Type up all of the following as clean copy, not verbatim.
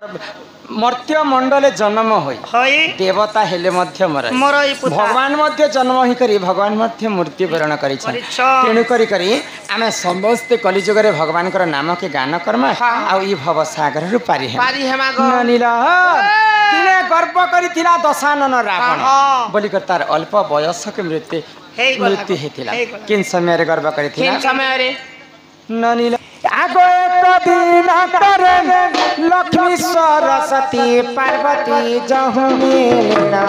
मर्त्य मंडले जन्म होई देवता हेले मध्य मर भगवान मध्य जन्म ही करी भगवान मध्य मृत्युवरण करी तेणु करी करी आमे समस्त कलिजुग रे भगवान कर नाम के गान कर्मा आ ई भव सागर रु पारी हेमा नीला तिने गर्व करिथिला दशानन रावण बोली कर तार अल्प बयस के मृत्यु हेतिला किन समय रे गर्व करिथिला किन समय रे ननीला आगो एक दिन करे लक्ष्मी सरस्वती पार्वती जहु मिलना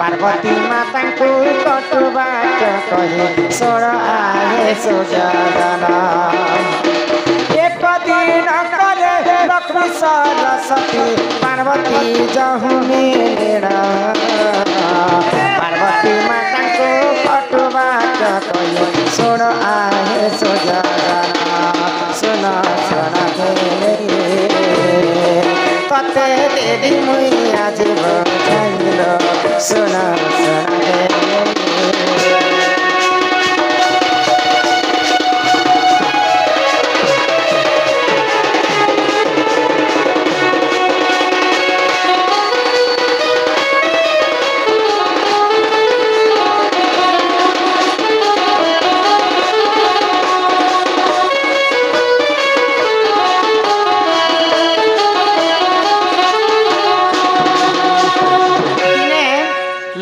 पार्वती माता को कटु बात कहे सोण आए सुजगना एक दिन करे लक्ष्मी सरस्वती पार्वती जहु मिलना पार्वती माता को कटु बात कहे सुन आए सुजगना सुन सुन तते देदी मुई आज बजाइलो सुन सुन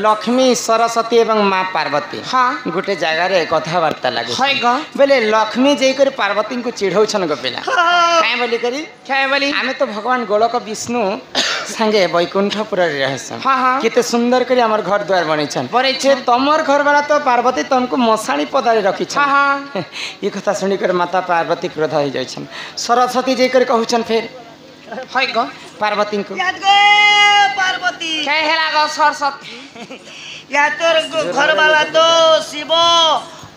लक्ष्मी सरस्वती एवं माँ पार्वती गोटे जगार कथबार्ता लगे बोले लक्ष्मी जाकर पार्वती को चिढ़ौन गपिला क्या बोली करी आमे तो भगवान गोलक विष्णु संगे बैकुंठपुर रहसन केते सुंदर करी हमर घर द्वार बनैछन छे तमर घर वाला तो पार्वती तुमको मसाणी पदारे रखी ये कथा सुनी कर माता पार्वती क्रोध हो जाइछन सरस्वती जाकर कहउछन फिर पार्वती को पार्वती क्या हेला गो सरस्वती या तोर घर वाला तो शिव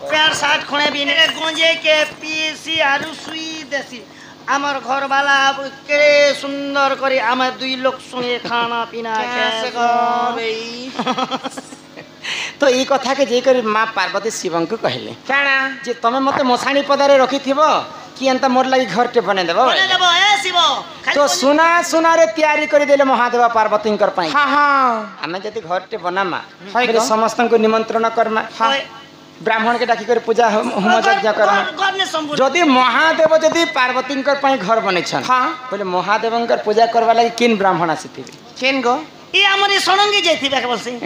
पैर साथ खुणे बिने गंजे के पीसी आरु सुई देसी आमर घर वाला के सुंदर करी आम दुई लोग संगे खाना पीना कैसे तो ये कथा के जेकर माँ पार्वती शिव को कहले काना जे तमे मते मसाणी पदारे रखी थिबो कि अंत मोर लगी घर टे बने देबो ए शिव तो सुना रे तैयारी कर देले महादेव पार्वती कर पाई आमे जति घर टे बनामा फिर समस्त को निमंत्रण करमा ब्राह्मण के डाकी कर पूजा होम यज्ञ करमा जदि महादेव जदि पार्वती कर पाई घर बनै छन बोले महादेव कर पूजा करवा लगी किन ब्राह्मण आसीथिबे केन गो ई हमरे सणंगी जैथिबे बसे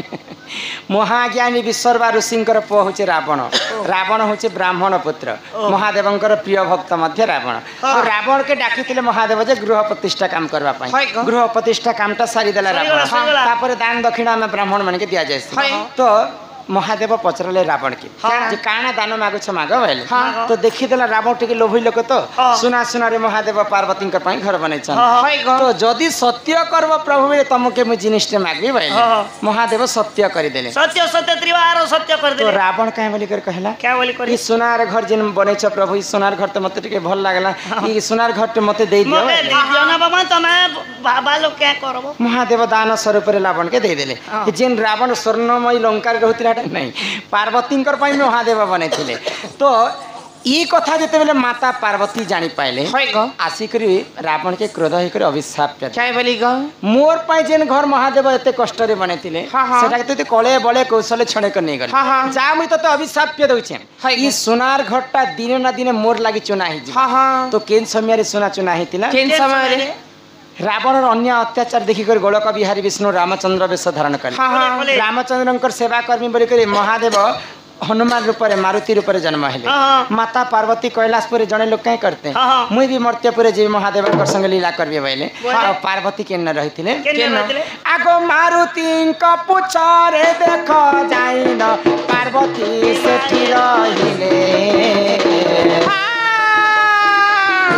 महाज्ञानी विश्वरवा ऋषिंकर पुआ होचे रावण रावण होचे ब्राह्मण पुत्र महादेवंकर प्रिय भक्त मध्य रावण रावण के डाकिथिले महादेव जे गृह प्रतिष्ठा काम करबा पई गृह प्रतिष्ठा कामटा सारी देला रावण तापर दान दक्षिणा में ब्राह्मण मन के दिया जाय तो महादेव पचरले रावण के जे काना दान मागुछ माग भइले तो देखि देला रावण टिके लोभी लोक तो सुना रे महादेव पार्वती कर पई घर बनै छन तो जदि सत्य करब प्रभु रे तमके मु जिनिस टे मागबी भइले महादेव सत्य करि देले सत्य सत्य त्रिवार सत्य कर देले तो रावण काहे बोली कर कहला क्या बोली कर ई सोनार घर जिन बनै छ प्रभु ई सोनार घर त मते टिके भल लागला ई सोनार घर टे मते दे दियो मते दे दियो ना बाबा तमे बालो क्या करबो महादेव दान स्वरूप रे रावण के दे देले जिन रावण स्वर्णमय लंका रे रहतिला नहीं पार्वती महादेव बने थिले तो ये कथा जिते बेले माता पार्वती जानी पाइले आसिक रावण के क्रोध होकर अभिशाप मोर पाई जेन घर महादेव एते कष्ट रे बने थिले सेटा के तो कले बले कौशल छणे कर नहीं गले जा मुई तो अभिशाप पे दउछे ई सोनार घरटा दिन ना दिन मोर लागि चुना ही तो केन समय रे सोना चुना हितिला केन समय रे रावण अन्य अत्याचार देखिक गोलक बिहारी विष्णु रामचंद्र वेश धारण कले रामचंद्र सेवा कर्मी बोलिक महादेव हनुमान रूप में मारुति रूप में जन्म हेले माता पार्वती कैलाशपुर जड़े लोग कहीं करते मुई भी मर्त्यपुर जी महादेव संग लीला करबे बोले पार्वती के न रही आगो मारुति पुछारे देख जाइन पार्वती सेठी रहिले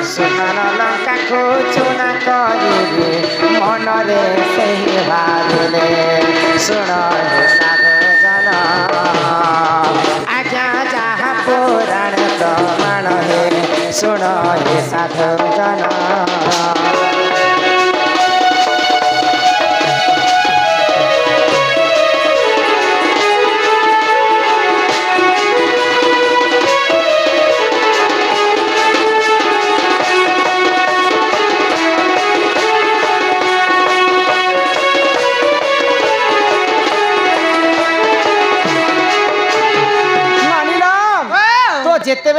सुनन लंका को चुना करिले मन रे सही भागले सुन साधु जन आजा जहाँ पुराण प्रमाण हे सुन साधु जन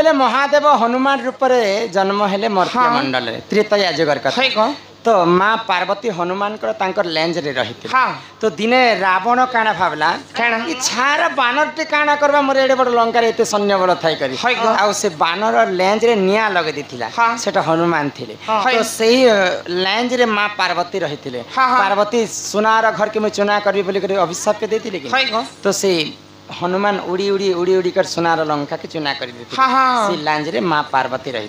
ଯେତେବେଳେ ମହାଦେବ ହନୁମାନ ରୂପରେ ଜନ୍ମ ହେଲେ ମର୍ତ୍ତ୍ୟ ମଣ୍ଡଳରେ ତ୍ରେତୟା ଯୁଗର କଥା तो माँ पार्वती हनुमान लेंज रे रही तो दिने रावण काना भावला छार बानर टे काना करवा मोर एडे बड़ लंका रे एते सैन्य बल थाई करी आ से बानर लेंज रे निया लगे दिथिला सेटा हनुमान थिले तो सेही लेंज रे माँ पार्वती रही थिले पार्वती सुनार घर के मैं चुना करबी बोली कर अभिशाप के देथिले कि तो से हनुमान उड़ी उड़ी उड़ी उड़ी कर सुनार लंका के चुना कर लांज रे माँ पार्वती रही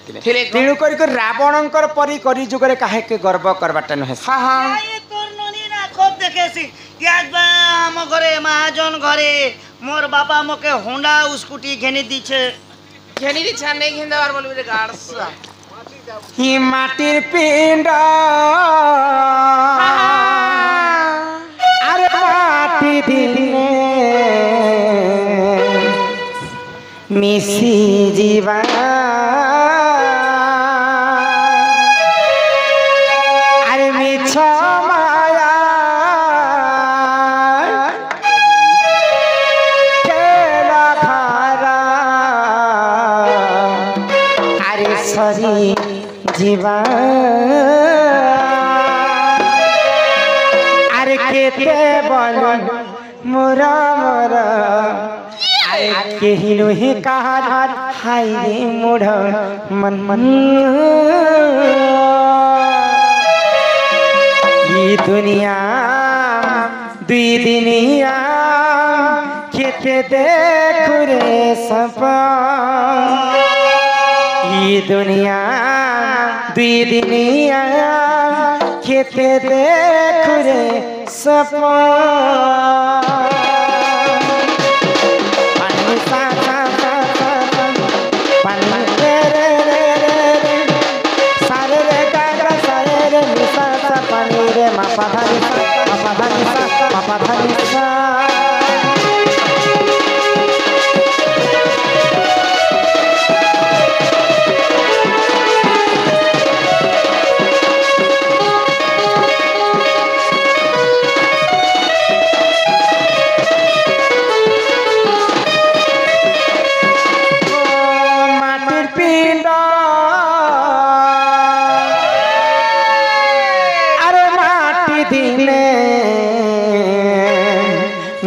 तेणु कर रावणकर परी करी जुगरे काहे के गर्व करबाटा नहे हम घरे महाजन घरे मोर बापा मोके होंडा स्कूटी घेनी दीछे नहीं घेंदार बोलबे रे गाड़सा ही माटिर पिंड अरे माटी दिने मिसी जीवा अरे मिछ माया केला खारा अरे सरी जीवा अरे केते बोल मोरा मोरा केहिनु ही कहा हाय रे मोढ़ मन मन ये दुनिया दुई दिनिया केते देखु रे सपा ये दुनिया दुई दिनिया केते देखु रे सपा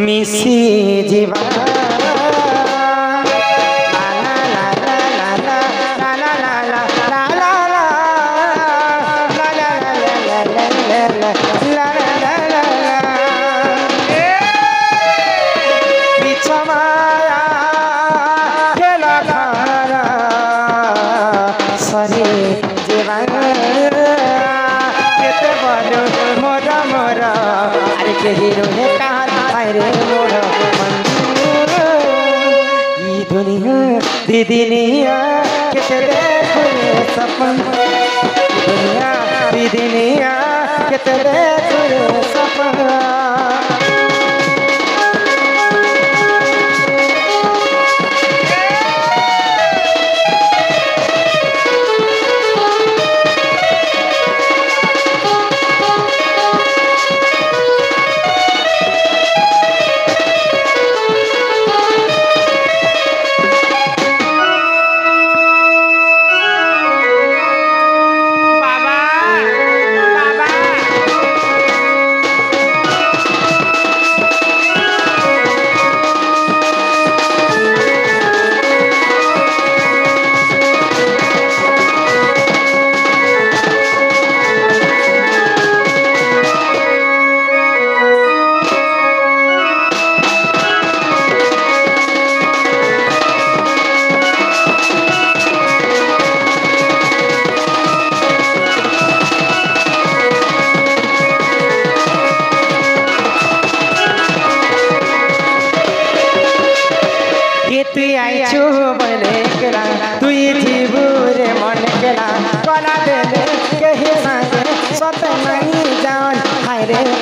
मिसी जीवा दीदिनिया केते देखु रे सपन दुनिया दीदिनिया केते देखु रे सपन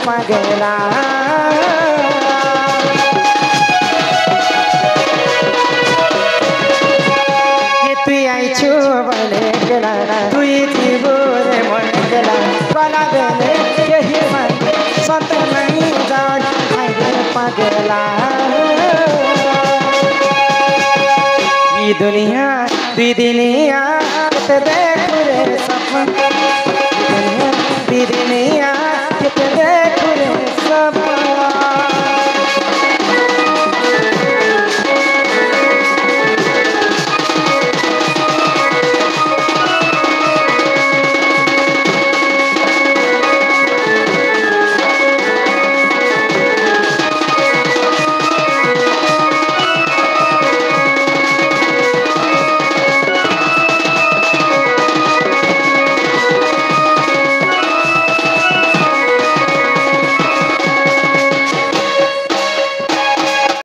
पगला तु आई छु बने गेला तुई जीवो रे मन गेला कला देले केही मन सत नहीं जान हाय रे पगला ई दुनिया दी दुनिया किते देखु रे सपन ई दुनिया दी दुनिया किते देखु